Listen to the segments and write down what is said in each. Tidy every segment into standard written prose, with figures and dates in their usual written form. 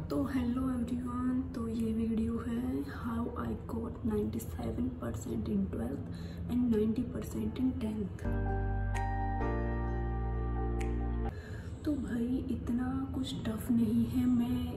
तो hello everyone, तो ये वीडियो है how I got 97% in 12th and 90% in 10th। तो भाई इतना कुछ टफ नहीं है,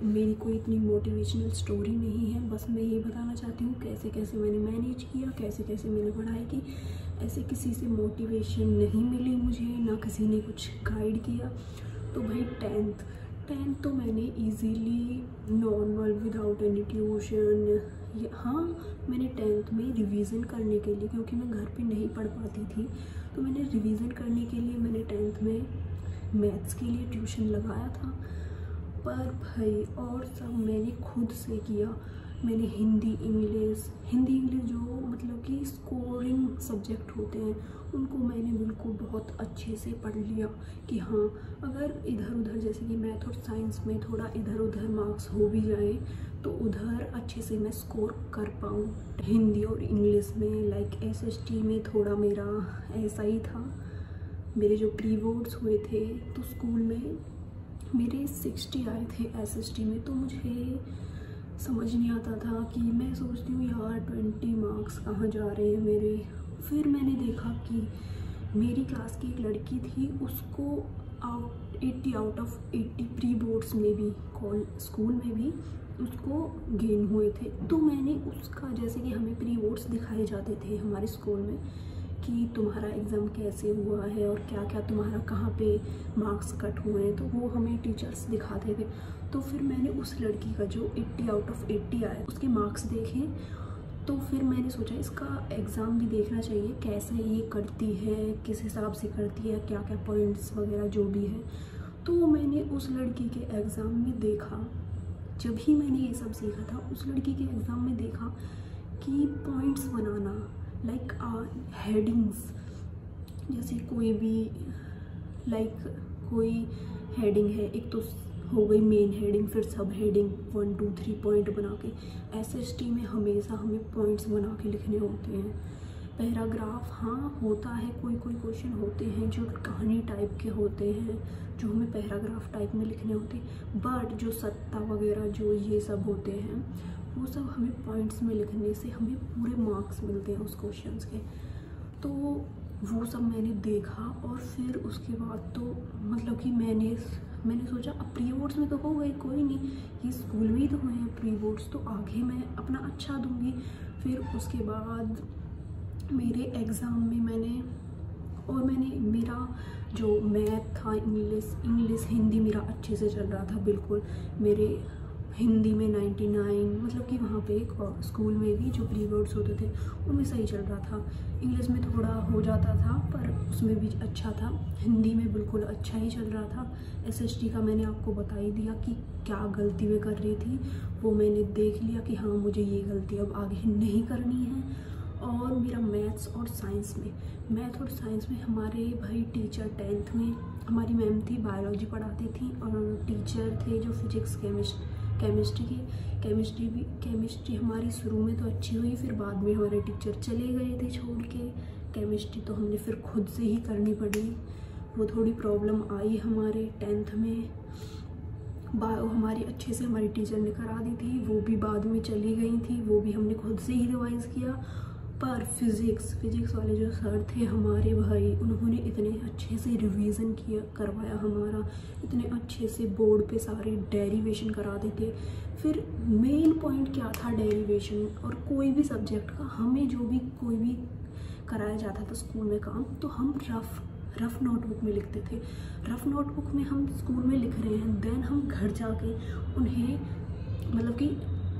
मेरी कोई इतनी मोटिवेशनल स्टोरी नहीं है। बस मैं ये बताना चाहती हूँ कैसे कैसे मैंने मैनेज किया, कैसे कैसे मैंने पढ़ाई की। ऐसे किसी से मोटिवेशन नहीं मिली मुझे, ना किसी ने कुछ गाइड किया। तो भाई टेंथ तो मैंने easily normal without any tuition, हाँ मैंने टेंथ में रिवीजन करने के लिए, क्योंकि मैं घर पे नहीं पढ़ पाती थी, तो मैंने रिवीजन करने के लिए मैंने टेंथ में मैथ्स के लिए ट्यूशन लगाया था। पर भाई और सब मैंने खुद से किया। मैंने हिंदी इंग्लिश जो मतलब कि स्कोरिंग सब्जेक्ट होते हैं उनको मैंने बिल्कुल बहुत अच्छे से पढ़ लिया कि हाँ अगर इधर उधर जैसे कि मैथ और साइंस में थोड़ा इधर उधर मार्क्स हो भी जाए तो उधर अच्छे से मैं स्कोर कर पाऊँ। हिंदी और इंग्लिश में लाइक एसएसटी में थोड़ा मेरा ऐसा ही था। मेरे जो प्री बोर्ड्स हुए थे तो स्कूल में मेरे 60 आए थे एसएसटी में, तो मुझे समझ नहीं आता था कि मैं सोचती हूँ यार 20 मार्क्स कहाँ जा रहे हैं मेरे। फिर मैंने देखा कि मेरी क्लास की एक लड़की थी, उसको 80 आउट ऑफ 80 प्री बोर्ड्स में भी स्कूल में भी उसको गेन हुए थे। तो मैंने उसका, जैसे कि हमें प्री बोर्ड्स दिखाए जाते थे हमारे स्कूल में कि तुम्हारा एग्ज़ाम कैसे हुआ है और क्या क्या तुम्हारा कहाँ पे मार्क्स कट हुए हैं, तो वो हमें टीचर्स दिखाते थे। तो फिर मैंने उस लड़की का जो 80 आउट ऑफ 80 आया उसके मार्क्स देखे, तो फिर मैंने सोचा इसका एग्ज़ाम भी देखना चाहिए, कैसे ये करती है, किस हिसाब से करती है, क्या क्या पॉइंट्स वगैरह जो भी है। तो मैंने उस लड़की के एग्ज़ाम में देखा, जब ही मैंने ये सब सीखा था उस लड़की के एग्ज़ाम में देखा कि पॉइंट्स बनाना लाइक हेडिंग्स, जैसे कोई भी लाइक कोई हेडिंग है, एक तो हो गई मेन हेडिंग, फिर सब हेडिंग 1 2 3 पॉइंट बना के। एसएसटी में हमेशा हमें पॉइंट्स बना के लिखने होते हैं। पैराग्राफ हाँ होता है, कोई क्वेश्चन होते हैं जो कहानी टाइप के होते हैं जो हमें पैराग्राफ टाइप में लिखने होते हैं, बट जो सत्ता वगैरह जो ये सब होते हैं वो सब हमें पॉइंट्स में लिखने से हमें पूरे मार्क्स मिलते हैं उस क्वेश्चंस के। तो वो सब मैंने देखा और फिर उसके बाद तो मतलब कि मैंने सोचा अब प्री बोर्ड्स में तो हो गए, कोई नहीं, ये स्कूल में ही तो हुए हैं प्री बोर्ड्स, तो आगे मैं अपना अच्छा दूंगी। फिर उसके बाद मेरे एग्ज़ाम में मैंने मेरा जो मैथ था, इंग्लिश हिंदी मेरा अच्छे से चल रहा था बिल्कुल। मेरे हिंदी में 99, मतलब कि वहाँ पे स्कूल में भी जो प्री बोर्ड्स होते थे उनमें सही चल रहा था। इंग्लिश में थोड़ा हो जाता था पर उसमें भी अच्छा था। हिंदी में बिल्कुल अच्छा ही चल रहा था। एसएसटी का मैंने आपको बता ही दिया कि क्या गलती मैं कर रही थी, वो मैंने देख लिया कि हाँ मुझे ये गलती अब आगे नहीं करनी है। और मेरा मैथ और साइंस में हमारे भाई टीचर 10th में हमारी मैम थी, बायोलॉजी पढ़ाती थी, और टीचर थे जो फिजिक्स केमिस्ट्री हमारी शुरू में तो अच्छी हुई, फिर बाद में हमारे टीचर चले गए थे छोड़ के। केमिस्ट्री तो हमने फिर खुद से ही करनी पड़ी, वो थोड़ी प्रॉब्लम आई हमारे 10th में। बायो हमारी अच्छे से हमारी टीचर ने करा दी थी, वो भी बाद में चली गई थी, वो भी हमने खुद से ही रिवाइज़ किया। पर फिज़िक्स वाले जो सर थे हमारे भाई, उन्होंने इतने अच्छे से रिवीजन करवाया हमारा, इतने अच्छे से बोर्ड पे सारे डेरिवेशन कराते थे। फिर मेन पॉइंट क्या था डेरिवेशन और कोई भी सब्जेक्ट का, हमें जो भी कोई भी कराया जाता था स्कूल में काम, तो हम रफ नोटबुक में लिखते थे। रफ नोटबुक में हम स्कूल में लिख रहे हैं, देन हम घर जाके उन्हें मतलब कि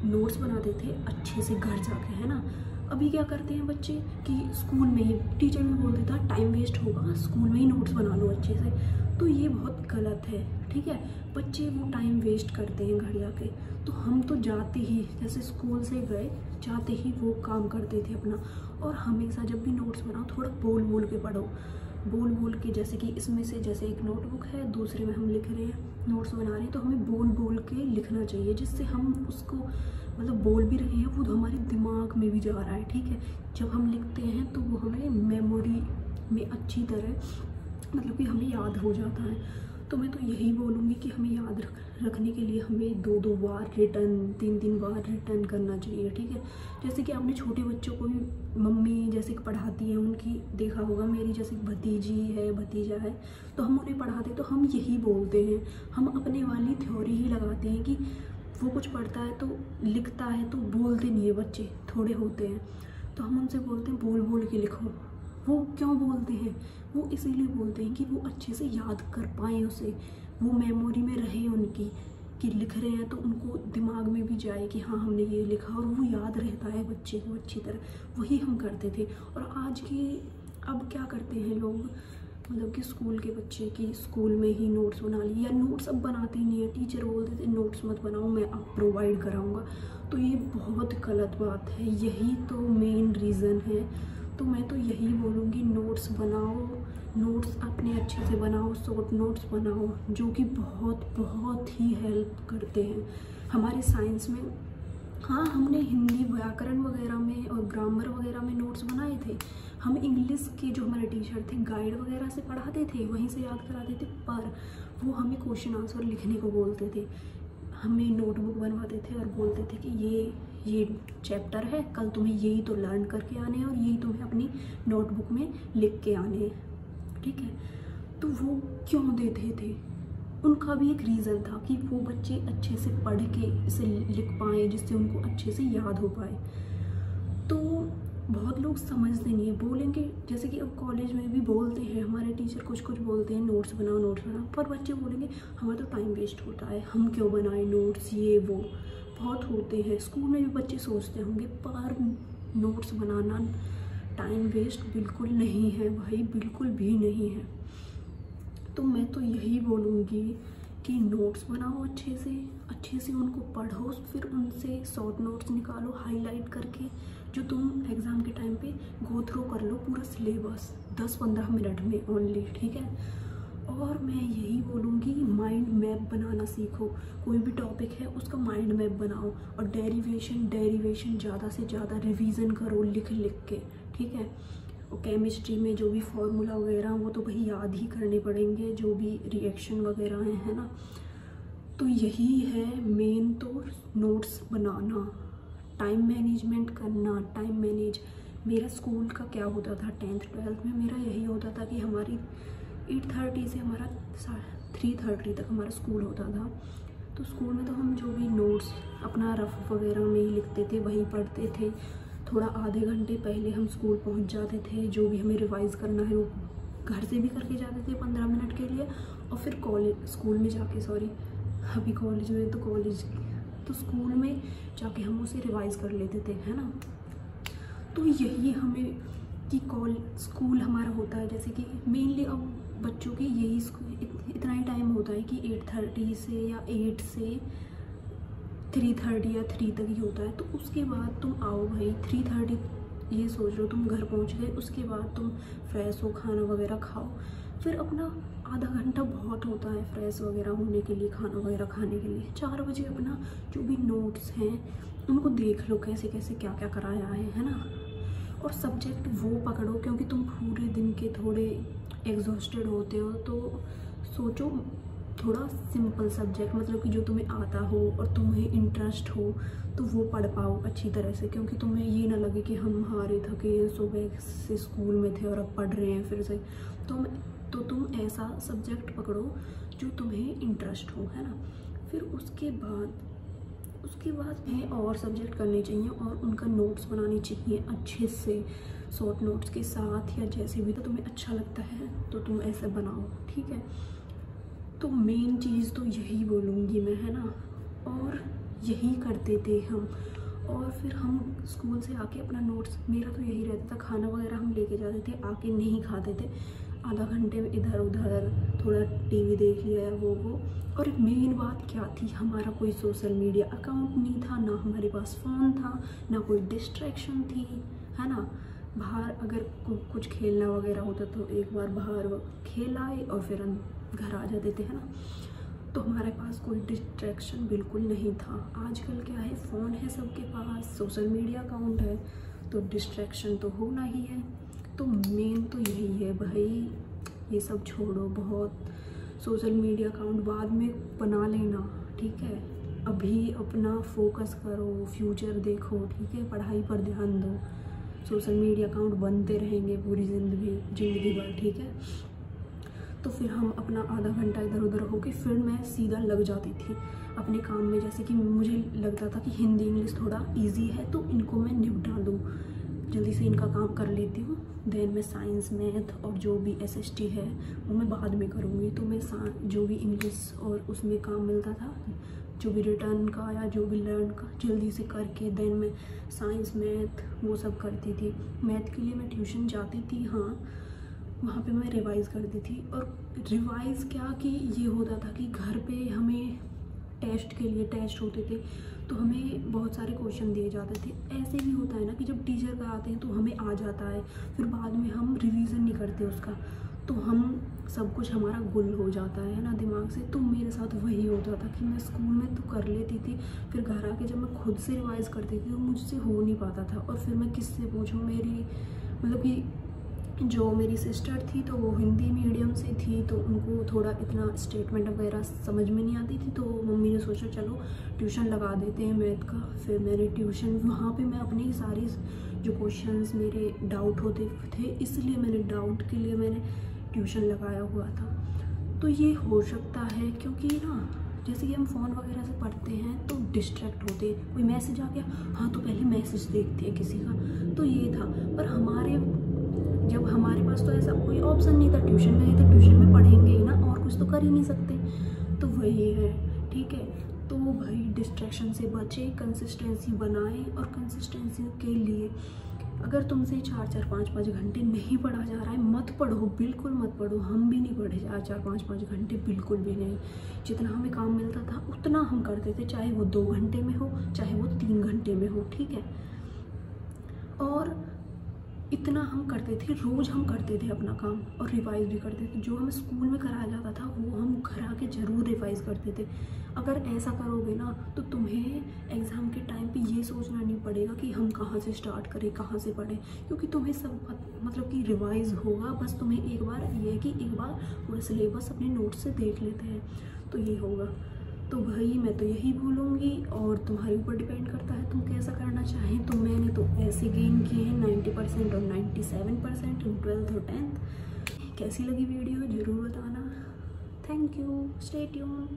नोट्स बनाते थे अच्छे से घर जाके, है ना। अभी क्या करते हैं बच्चे कि स्कूल में ही टीचर भी बोल देता टाइम वेस्ट होगा, स्कूल में ही नोट्स बना लो अच्छे से, तो ये बहुत गलत है, ठीक है। बच्चे वो टाइम वेस्ट करते हैं घर जाके, तो हम तो जाते ही जैसे स्कूल से गए जाते ही वो काम करते थे अपना। और हमेशा जब भी नोट्स बनाओ थोड़ा बोल के पढ़ो, बोल के, जैसे कि इसमें से जैसे एक नोटबुक है, दूसरे में हम लिख रहे हैं, नोट्स बना रहे हैं, तो हमें बोल के लिखना चाहिए, जिससे हम उसको मतलब बोल भी रहे हैं वो तो हमारे दिमाग में भी जा रहा है, ठीक है। जब हम लिखते हैं तो वो हमें मेमोरी में अच्छी तरह मतलब कि हमें याद हो जाता है। तो मैं तो यही बोलूँगी कि हमें याद रखने के लिए हमें 2-2 बार रिटर्न, 3-3 बार रिटर्न करना चाहिए, ठीक है। जैसे कि आपने छोटे बच्चों को भी मम्मी जैसे कि पढ़ाती है, उनकी देखा होगा, मेरी जैसे भतीजी है, भतीजा है, तो हम उन्हें पढ़ाते तो हम यही बोलते हैं, हम अपने वाली थ्योरी ही लगाते हैं कि वो कुछ पढ़ता है तो लिखता है तो बोलते नहीं है, बच्चे थोड़े होते हैं, तो हम उनसे बोलते हैं बोल बोल के लिखो। वो क्यों बोलते हैं? वो इसीलिए बोलते हैं कि वो अच्छे से याद कर पाएँ उसे, वो मेमोरी में रहे उनकी, कि लिख रहे हैं तो उनको दिमाग में भी जाए कि हाँ हमने ये लिखा, और वो याद रहता है बच्चे को अच्छी तरह। वही हम करते थे। और अब क्या करते हैं लोग, मतलब कि स्कूल के बच्चे की स्कूल में ही नोट्स बना लिए, या नोट्स अब बनाते ही नहीं है, टीचर बोलते थे नोट्स मत बनाओ, मैं अब प्रोवाइड कराऊंगा। तो ये बहुत गलत बात है, यही तो मेन रीज़न है। तो मैं तो यही बोलूँगी, नोट्स बनाओ, नोट्स अपने अच्छे से बनाओ, शॉर्ट नोट्स बनाओ, जो कि बहुत बहुत ही हेल्प करते हैं हमारे साइंस में। हाँ, हमने हिंदी व्याकरण वगैरह में और ग्रामर वगैरह में नोट्स बनाए थे। हम इंग्लिश के जो हमारे टीचर थे गाइड वगैरह से पढ़ाते थे, वहीं से याद कराते थे, पर वो हमें क्वेश्चन आंसर लिखने को बोलते थे। हमें नोटबुक बनवाते थे और बोलते थे कि ये चैप्टर है, कल तुम्हें यही तो लर्न करके आने हैं और यही तुम्हें अपनी नोटबुक में लिख के आने हैं, ठीक है। तो वो क्यों देते थे? उनका भी एक रीज़न था कि वो बच्चे अच्छे से पढ़ के इसे लिख पाएँ, जिससे उनको अच्छे से याद हो पाए। तो बहुत लोग समझते नहीं है, बोलेंगे जैसे कि अब कॉलेज में भी बोलते हैं, हमारे टीचर कुछ कुछ बोलते हैं नोट्स बनाओ, पर बच्चे बोलेंगे हमारा तो टाइम वेस्ट होता है, हम क्यों बनाए नोट्स, ये वो बहुत होते हैं। स्कूल में भी बच्चे सोचते होंगे, पर नोट्स बनाना टाइम वेस्ट बिल्कुल नहीं है भाई, बिल्कुल भी नहीं है। तो मैं तो यही बोलूँगी कि नोट्स बनाओ अच्छे से उनको पढ़ो, फिर उनसे शॉर्ट नोट्स निकालो हाईलाइट करके, जो तुम एग्ज़ाम के टाइम पे गो थ्रू कर लो पूरा सिलेबस 10-15 मिनट में ओनली, ठीक है। और मैं यही बोलूँगी माइंड मैप बनाना सीखो, कोई भी टॉपिक है उसका माइंड मैप बनाओ, और डेरिवेशन ज़्यादा से ज़्यादा रिवीजन करो लिख के, ठीक है। और केमिस्ट्री में जो भी फॉर्मूला वगैरह वो तो भाई याद ही करने पड़ेंगे, जो भी रिएक्शन वगैरह है ना। तो यही है मेन, तो नोट्स बनाना, टाइम मैनेजमेंट करना, टाइम मैनेज। मेरा स्कूल का क्या होता था 10th 12th में, मेरा यही होता था कि हमारी 8:30 से हमारा 3:30 तक हमारा स्कूल होता था। तो स्कूल में तो हम जो भी नोट्स अपना रफ वगैरह में ही लिखते थे, वही पढ़ते थे। थोड़ा आधे घंटे पहले हम स्कूल पहुंच जाते थे, जो भी हमें रिवाइज़ करना है वो घर से भी करके जाते थे 15 मिनट के लिए, और फिर स्कूल में जाके अभी कॉलेज में तो स्कूल में जाके हम उसे रिवाइज़ कर लेते थे, है ना। तो यही हमें कि स्कूल हमारा होता है, जैसे कि मेनली अब बच्चों की यही इतना ही टाइम होता है कि 8:30 से या 8 से 3:30 या 3 तक ही होता है। तो उसके बाद तुम आओ भाई, 3:30 ये सोच लो तुम घर पहुंच गए, उसके बाद तुम फ्रेश हो, खाना वगैरह खाओ, फिर अपना आधा घंटा बहुत होता है फ्रेश वगैरह होने के लिए, खाना वगैरह खाने के लिए। 4 बजे अपना जो भी नोट्स हैं उनको देख लो, कैसे कैसे क्या क्या कराया है ना। और सब्जेक्ट वो पकड़ो, क्योंकि तुम पूरे दिन के थोड़े एग्जॉस्टेड होते हो, तो सोचो थोड़ा सिंपल सब्जेक्ट, मतलब कि जो तुम्हें आता हो और तुम्हें इंटरेस्ट हो, तो वो पढ़ पाओ अच्छी तरह से, क्योंकि तुम्हें ये ना लगे कि हम हारे थके हैं, सुबह से स्कूल में थे और अब पढ़ रहे हैं फिर से। तो तुम ऐसा सब्जेक्ट पकड़ो जो तुम्हें इंटरेस्ट हो, है ना। फिर उसके बाद और सब्जेक्ट करने चाहिए और उनका नोट्स बनाने चाहिए अच्छे से, शॉर्ट नोट्स के साथ, या जैसे भी तो तुम्हें अच्छा लगता है तो तुम ऐसे बनाओ, ठीक है। तो मेन चीज़ तो यही बोलूँगी मैं, है ना। और यही करते थे हम। और फिर हम स्कूल से आके अपना नोट्स, मेरा तो यही रहता था, खाना वगैरह हम लेके जाते थे, आके नहीं खाते थे, आधा घंटे में इधर उधर थोड़ा टीवी देख लिया वो। और मेन बात क्या थी, हमारा कोई सोशल मीडिया अकाउंट नहीं था, ना हमारे पास फ़ोन था, ना कोई डिस्ट्रैक्शन थी, है ना। बाहर अगर कुछ खेलना वगैरह होता तो एक बार बाहर खेल आए और फिर हम घर आ जाते थे, है ना। तो हमारे पास कोई डिस्ट्रैक्शन बिल्कुल नहीं था। आजकल क्या है, फ़ोन है सबके पास, सोशल मीडिया अकाउंट है, तो डिस्ट्रैक्शन तो होना ही है। तो मेन तो यही है भाई, ये सब छोड़ो, बहुत सोशल मीडिया अकाउंट बाद में बना लेना, ठीक है। अभी अपना फोकस करो, फ्यूचर देखो, ठीक है। पढ़ाई पर ध्यान दो। सोशल मीडिया अकाउंट बनते रहेंगे पूरी ज़िंदगी भर, ठीक है। तो फिर हम अपना आधा घंटा इधर उधर होके फिर मैं सीधा लग जाती थी अपने काम में। जैसे कि मुझे लगता था कि हिंदी इंग्लिश थोड़ा इजी है तो इनको मैं निपटा दूँ, जल्दी से इनका काम कर लेती हूँ। देन मैं साइंस, मैथ और जो भी SST है वो मैं बाद में करूँगी। तो मैं जो भी इंग्लिश और उसमें काम मिलता था, जो भी रिटर्न का या जो भी लर्न का, जल्दी से करके देन मैं साइंस, मैथ वो सब करती थी। मैथ के लिए मैं ट्यूशन जाती थी, हाँ, वहाँ पे मैं रिवाइज़ करती थी। और रिवाइज़ क्या कि ये होता था कि घर पे हमें टेस्ट के लिए टेस्ट होते थे तो हमें बहुत सारे क्वेश्चन दिए जाते थे। ऐसे भी होता है ना कि जब टीचर कराते हैं तो हमें आ जाता है, फिर बाद में हम रिवीजन नहीं करते उसका, तो हम सब कुछ हमारा गुल हो जाता है ना दिमाग से। तो मेरे साथ वही होता था कि मैं स्कूल में तो कर लेती थी, फिर घर आके जब मैं खुद से रिवाइज़ करती थी तो मुझसे हो नहीं पाता था। और फिर मैं किससे पूछूँ, मेरी मतलब कि जो मेरी सिस्टर थी तो वो हिंदी मीडियम से थी, तो उनको थोड़ा इतना स्टेटमेंट वगैरह समझ में नहीं आती थी। तो मम्मी ने सोचा चलो ट्यूशन लगा देते हैं मैथ का। फिर मैंने ट्यूशन, वहाँ पे मैं अपनी सारी जो क्वेश्चंस मेरे डाउट होते थे, इसलिए मैंने डाउट के लिए मैंने ट्यूशन लगाया हुआ था। तो ये हो सकता है क्योंकि ना जैसे कि हम फ़ोन वगैरह से पढ़ते हैं तो डिस्ट्रैक्ट होते हैं, कोई मैसेज आ गया, हाँ तो पहले मैसेज देखते हैं किसी का, तो ये था। पर जब हमारे पास तो ऐसा कोई ऑप्शन नहीं था, ट्यूशन गए तो ट्यूशन में पढ़ेंगे ही ना, और कुछ तो कर ही नहीं सकते। तो वही है, ठीक है। तो भाई डिस्ट्रैक्शन से बचे, कंसिस्टेंसी बनाएं। और कंसिस्टेंसी के लिए अगर तुमसे 4-4, 5-5 घंटे नहीं पढ़ा जा रहा है, मत पढ़ो, बिल्कुल मत पढ़ो। हम भी नहीं पढ़े 4-4, 5-5 घंटे, बिल्कुल भी नहीं। जितना हमें काम मिलता था उतना हम करते थे, चाहे वो 2 घंटे में हो, चाहे वो 3 घंटे में हो, ठीक है। और इतना हम करते थे, रोज़ हम करते थे अपना काम और रिवाइज़ भी करते थे। जो हमें स्कूल में कराया जाता था वो हम घर आके ज़रूर रिवाइज़ करते थे। अगर ऐसा करोगे ना तो तुम्हें एग्ज़ाम के टाइम पे ये सोचना नहीं पड़ेगा कि हम कहाँ से स्टार्ट करें, कहाँ से पढ़ें, क्योंकि तुम्हें सब मतलब कि रिवाइज़ होगा। बस तुम्हें एक बार ये है कि एक बार पूरा सिलेबस अपने नोट्स से देख लेते हैं तो ये होगा। तो भाई मैं तो यही बोलूँगी, और तुम्हारे ऊपर डिपेंड करता है तुम कैसा करना चाहें। तो मैंने तो ऐसे गेन किए हैं 90% और 97% इन 12th और 10th। कैसी लगी वीडियो ज़रूर बताना। Thank you, stay tune.